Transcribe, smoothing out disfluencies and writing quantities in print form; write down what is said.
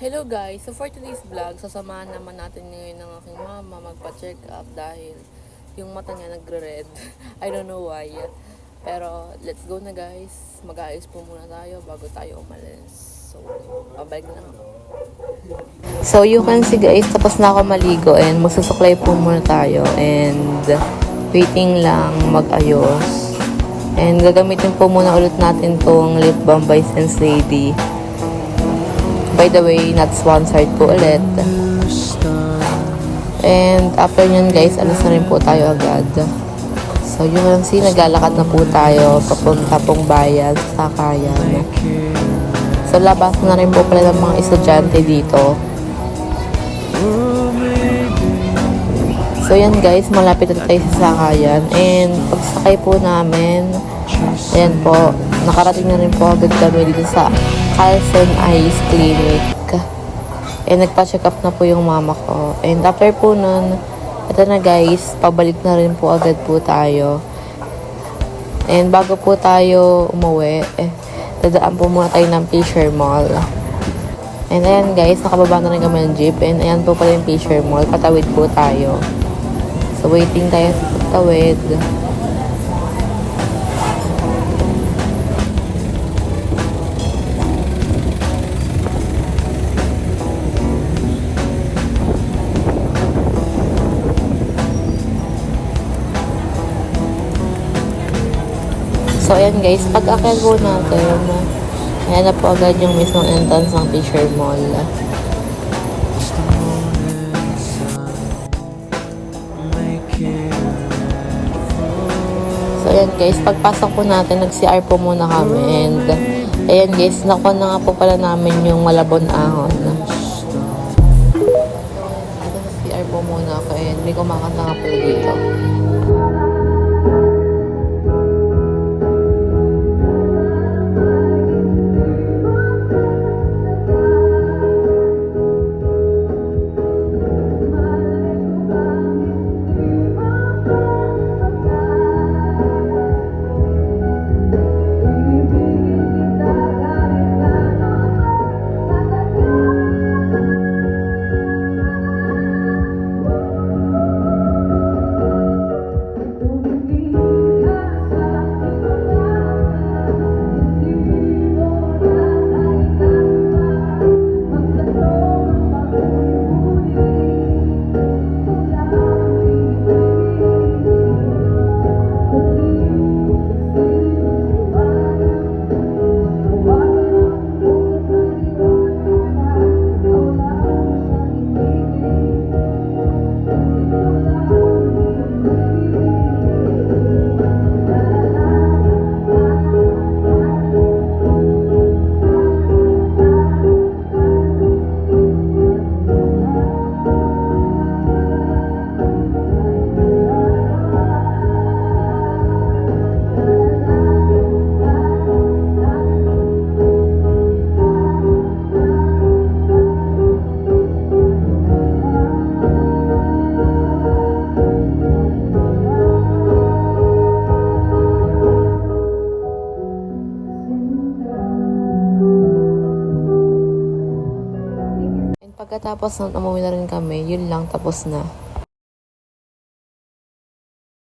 Hello guys! So for today's vlog, sasamahan naman natin ngayon ng aking mama magpa-check up dahil yung mata niya nagre-red. I don't know why. Pero let's go na guys. Mag-aayos po muna tayo bago tayo umalis. So, pabalik na ako. So you can see guys, tapos na ako maligo and magsusuklay po muna tayo and waiting lang mag-ayos. And gagamitin po muna ulit natin tong lip balm by Sense Lady. By the way, not sponsored po ulit. And after nyan guys, alas na rin po tayo agad. So you can see, naglalakad na po tayo papunta pong bayan sa Sakayan. So labas na rin po pala ng mga estudyante dito. So yan guys, malapit na tayo sa Sakayan. And pagsakay po namin, ayan po, nakarating na rin po agad kami dito sa Carlson Eyes Clinic. And nagpa-check up na po yung mama ko. And after po nun, ito na guys, pabalik na rin po agad po tayo. And bago po tayo umuwi, dadaan po muna tayo ng Fisher Mall. And ayan guys, nakababa na rin kami ng jeep. And ayan po pala yung Fisher Mall, patawid po tayo. So waiting tayo sa patawid. So, ayan guys, pag-akyat po natin, ayan na po agad yung mismong entrance ng Fisher Mall. So, ayan guys, pagpasok po natin, nag-CR po muna kami. And, ayan guys, nakuha na nga po pala namin yung Malabon ahon. Nag-CR po muna ako and may kumakanta nga po dito. Pagkatapos nun, umuwi na rin kami. Yun lang, tapos na.